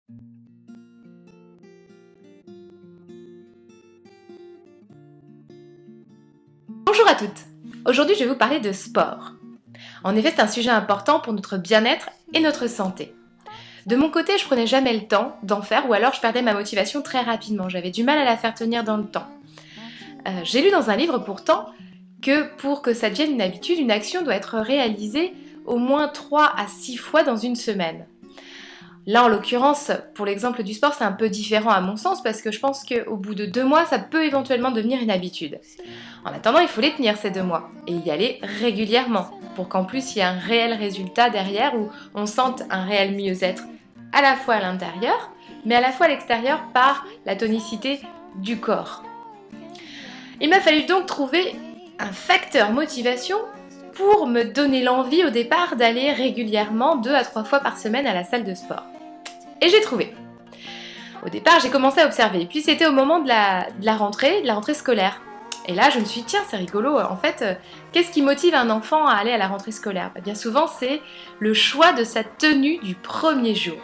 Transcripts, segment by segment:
Bonjour à toutes! Aujourd'hui je vais vous parler de sport. En effet c'est un sujet important pour notre bien-être et notre santé. De mon côté je prenais jamais le temps d'en faire ou alors je perdais ma motivation très rapidement, j'avais du mal à la faire tenir dans le temps. J'ai lu dans un livre pourtant que pour que ça devienne une habitude, une action doit être réalisée au moins 3 à 6 fois dans une semaine. Là, en l'occurrence, pour l'exemple du sport, c'est un peu différent à mon sens parce que je pense qu'au bout de 2 mois, ça peut éventuellement devenir une habitude. En attendant, il faut les tenir ces 2 mois et y aller régulièrement pour qu'en plus il y ait un réel résultat derrière où on sente un réel mieux-être à la fois à l'intérieur, mais à la fois à l'extérieur par la tonicité du corps. Il m'a fallu donc trouver un facteur motivation pour me donner l'envie au départ d'aller régulièrement 2 à 3 fois par semaine à la salle de sport. Et j'ai trouvé. Au départ, j'ai commencé à observer, puis c'était au moment de la rentrée scolaire. Et là, je me suis dit, tiens, c'est rigolo, en fait, qu'est-ce qui motive un enfant à aller à la rentrée scolaire? Bien souvent, c'est le choix de sa tenue du premier jour.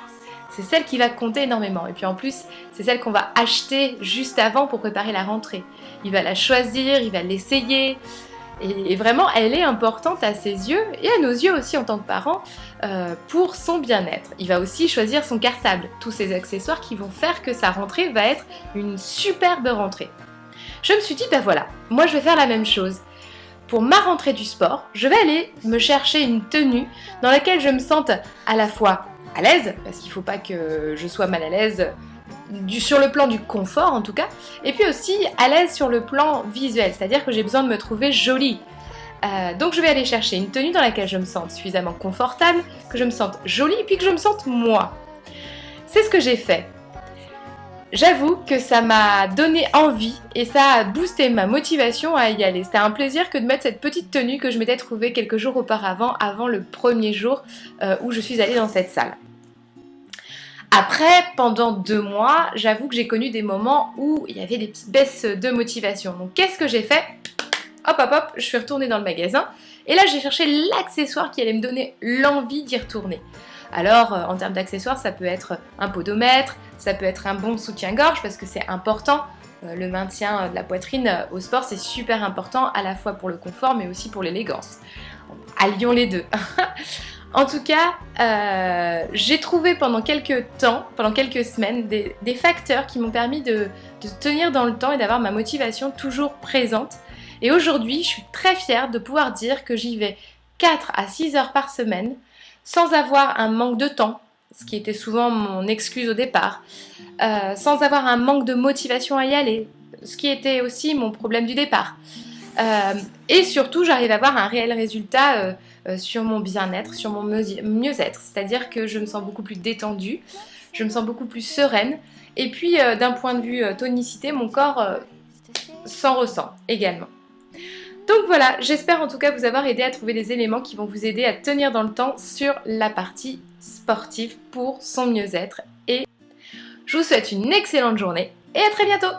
C'est celle qui va compter énormément. Et puis en plus, c'est celle qu'on va acheter juste avant pour préparer la rentrée. Il va la choisir, il va l'essayer. Et vraiment, elle est importante à ses yeux et à nos yeux aussi en tant que parents pour son bien-être. Il va aussi choisir son cartable, tous ces accessoires qui vont faire que sa rentrée va être une superbe rentrée. Je me suis dit, ben voilà, moi je vais faire la même chose. Pour ma rentrée du sport, je vais aller me chercher une tenue dans laquelle je me sente à la fois à l'aise, parce qu'il ne faut pas que je sois mal à l'aise sur le plan du confort en tout cas, et puis aussi à l'aise sur le plan visuel, c'est-à-dire que j'ai besoin de me trouver jolie. Donc je vais aller chercher une tenue dans laquelle je me sente suffisamment confortable, que je me sente jolie et puis que je me sente moi. C'est ce que j'ai fait. J'avoue que ça m'a donné envie et ça a boosté ma motivation à y aller. C'était un plaisir que de mettre cette petite tenue que je m'étais trouvée quelques jours auparavant, avant le premier jour où je suis allée dans cette salle. Après, pendant 2 mois, j'avoue que j'ai connu des moments où il y avait des petites baisses de motivation. Donc qu'est-ce que j'ai fait? Hop hop hop, je suis retournée dans le magasin et là j'ai cherché l'accessoire qui allait me donner l'envie d'y retourner. Alors en termes d'accessoires, ça peut être un podomètre, ça peut être un bon soutien-gorge parce que c'est important. Le maintien de la poitrine au sport, c'est super important à la fois pour le confort mais aussi pour l'élégance. Allions les deux. En tout cas, j'ai trouvé pendant quelques temps, pendant quelques semaines, des facteurs qui m'ont permis de tenir dans le temps et d'avoir ma motivation toujours présente. Et aujourd'hui, je suis très fière de pouvoir dire que j'y vais 4 à 6 heures par semaine, sans avoir un manque de temps, ce qui était souvent mon excuse au départ, sans avoir un manque de motivation à y aller, ce qui était aussi mon problème du départ. Et surtout, j'arrive à avoir un réel résultat sur mon bien-être, sur mon mieux-être, c'est-à-dire que je me sens beaucoup plus détendue, je me sens beaucoup plus sereine, et puis d'un point de vue tonicité, mon corps s'en ressent également. Donc voilà, j'espère en tout cas vous avoir aidé à trouver des éléments qui vont vous aider à tenir dans le temps sur la partie sportive pour son mieux-être. Et je vous souhaite une excellente journée et à très bientôt!